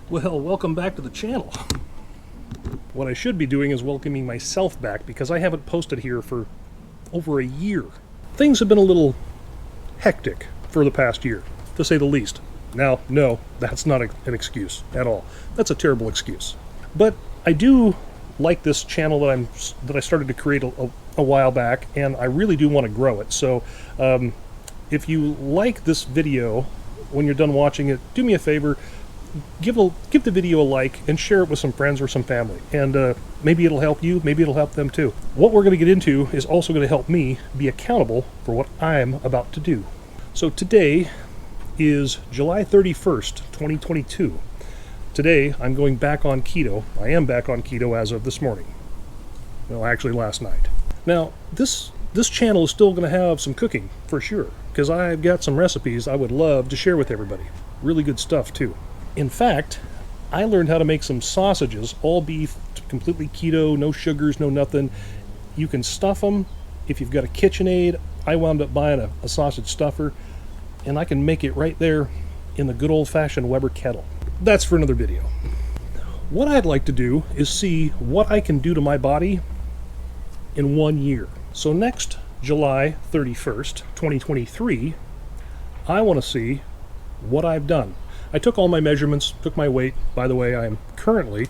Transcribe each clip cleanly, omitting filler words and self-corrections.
Well, welcome back to the channel. What I should be doing is welcoming myself back because I haven't posted here for over a year. Things have been a little hectic for the past year, to say the least. Now, no, that's not an excuse at all. That's a terrible excuse. But I do like this channel that I started to create a while back, and I really do want to grow it. So if you like this video, when you're done watching it, do me a favor, give the video a like and share it with some friends or some family, and maybe it'll help you, maybe it'll help them too. What we're going to get into is also going to help me be accountable for what I'm about to do. So today is July 31st, 2022. Today I'm going back on keto. I am back on keto as of this morning. Well, actually last night. Now, this channel is still going to have some cooking for sure, because I've got some recipes I would love to share with everybody. Really good stuff too. In fact, I learned how to make some sausages, all beef, completely keto, no sugars, no nothing. You can stuff them if you've got a KitchenAid. I wound up buying a sausage stuffer, and I can make it right there in the good old-fashioned Weber kettle. That's for another video. What I'd like to do is see what I can do to my body in 1 year. So next July 31st, 2023, I want to see what I've done. I took all my measurements, took my weight. By the way, I am currently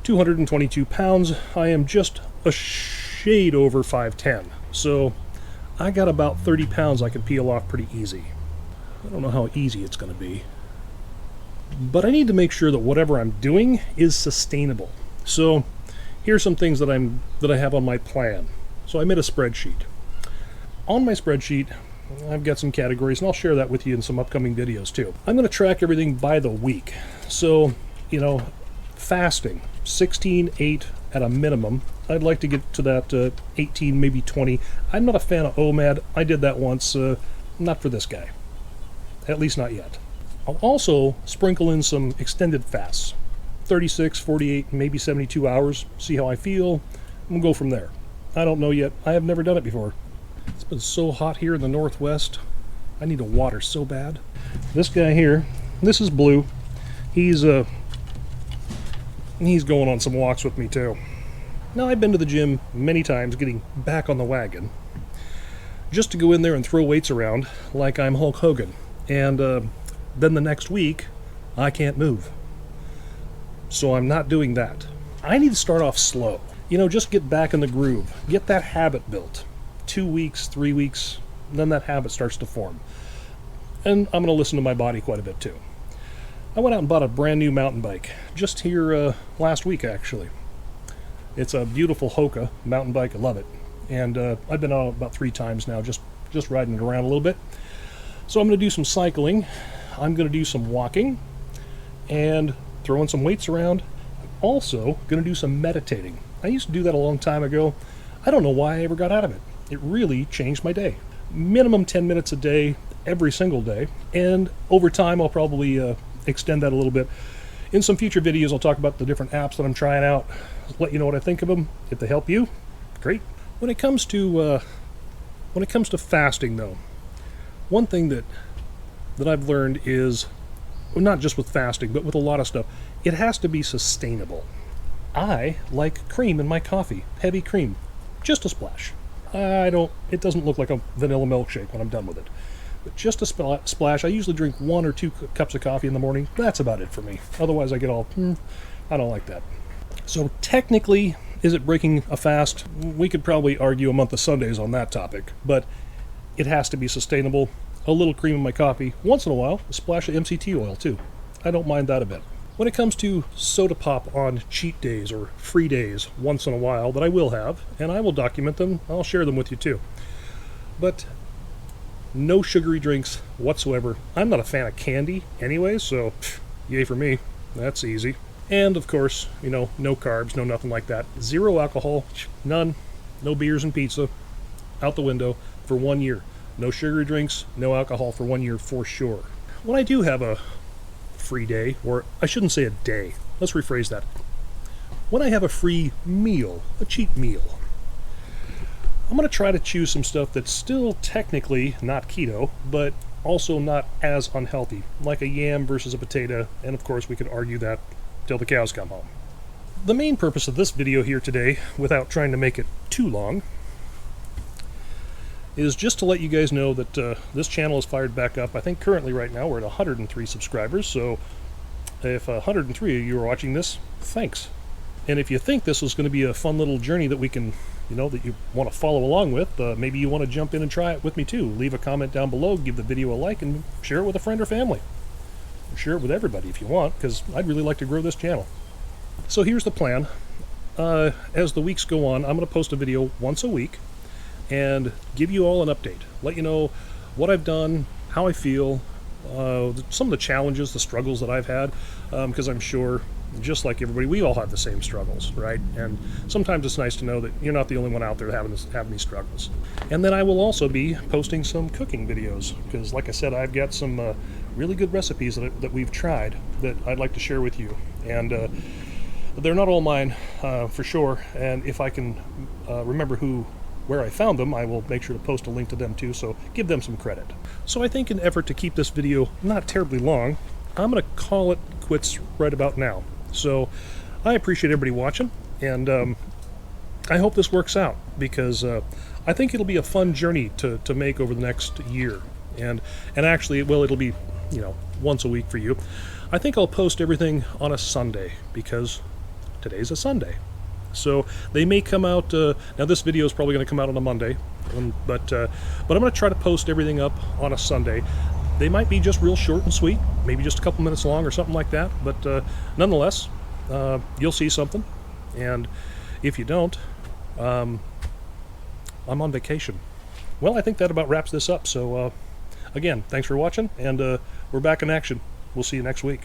222 pounds. I am just a shade over 5'10". So I got about 30 pounds I could peel off pretty easy. I don't know how easy it's going to be, but I need to make sure that whatever I'm doing is sustainable. So here's some things that I have on my plan. So I made a spreadsheet. On my spreadsheet, I've got some categories, and I'll share that with you in some upcoming videos too. I'm going to track everything by the week. So, fasting, 16-8 at a minimum. I'd like to get to that 18, maybe 20. I'm not a fan of OMAD. I did that once. Not for this guy. At least not yet. I'll also sprinkle in some extended fasts. 36, 48, maybe 72 hours. See how I feel. We'll go from there. I don't know yet. I have never done it before. It's been so hot here in the Northwest. I need a water so bad. This guy here, this is Blue. He's going on some walks with me too. Now, I've been to the gym many times, getting back on the wagon, just to go in there and throw weights around like I'm Hulk Hogan. And then the next week, I can't move. So I'm not doing that. I need to start off slow. Just get back in the groove. Get that habit built. 2 weeks, 3 weeks, then that habit starts to form. And I'm going to listen to my body quite a bit too. I went out and bought a brand new mountain bike just here last week, actually. It's a beautiful Hoka mountain bike. I love it. And I've been out about 3 times now, just riding it around a little bit. So I'm going to do some cycling. I'm going to do some walking and throwing some weights around. I'm also going to do some meditating. I used to do that a long time ago. I don't know why I ever got out of it. It really changed my day. Minimum 10 minutes a day, every single day. And over time, I'll probably extend that a little bit. In some future videos, I'll talk about the different apps that I'm trying out. Let you know what I think of them. If they help you, great. When it comes to fasting, though, one thing that I've learned is, well, not just with fasting, but with a lot of stuff, it has to be sustainable. I like cream in my coffee, heavy cream, just a splash. It doesn't look like a vanilla milkshake when I'm done with it. But just a splash. I usually drink 1 or 2 cups of coffee in the morning. That's about it for me. Otherwise I get all, I don't like that. So technically, is it breaking a fast? We could probably argue a month of Sundays on that topic, but it has to be sustainable. A little cream in my coffee, once in a while, a splash of MCT oil too. I don't mind that a bit. When it comes to soda pop on cheat days or free days once in a while that I will have, and I will document them, I'll share them with you too. But no sugary drinks whatsoever. I'm not a fan of candy anyway, so yay for me. That's easy. And of course, no carbs, no nothing like that. 0 alcohol, none. No beers and pizza. Out the window for 1 year. No sugary drinks, no alcohol for 1 year for sure. When I do have a free day, or I shouldn't say a day, let's rephrase that. When I have a free meal, a cheat meal, I'm going to try to choose some stuff that's still technically not keto, but also not as unhealthy, like a yam versus a potato, and of course we could argue that till the cows come home. The main purpose of this video here today, without trying to make it too long, is just to let you guys know that this channel is fired back up. I think currently right now we're at 103 subscribers, so if 103 of you are watching this, thanks. And if you think this is going to be a fun little journey that we can, that you want to follow along with, maybe you want to jump in and try it with me too. Leave a comment down below, give the video a like, and share it with a friend or family. Or share it with everybody if you want, because I'd really like to grow this channel. So here's the plan. As the weeks go on, I'm going to post a video once a week and give you all an update. Let you know what I've done, how I feel, some of the challenges, the struggles that I've had, because I'm sure, just like everybody, we all have the same struggles, right? And sometimes it's nice to know that you're not the only one out there having these struggles. And then I will also be posting some cooking videos, because like I said, I've got some really good recipes that we've tried that I'd like to share with you. And they're not all mine, for sure, and if I can remember where I found them, I will make sure to post a link to them too, so give them some credit. So I think in an effort to keep this video not terribly long, I'm going to call it quits right about now. So I appreciate everybody watching, and I hope this works out, because I think it'll be a fun journey to make over the next year. And actually, well, it'll be, once a week for you. I think I'll post everything on a Sunday, because today's a Sunday. So they may come out, now this video is probably going to come out on a Monday, but I'm going to try to post everything up on a Sunday. They might be just real short and sweet, maybe just a couple minutes long or something like that, but nonetheless, you'll see something. And if you don't, I'm on vacation. Well, I think that about wraps this up. So again, thanks for watching, and we're back in action. We'll see you next week.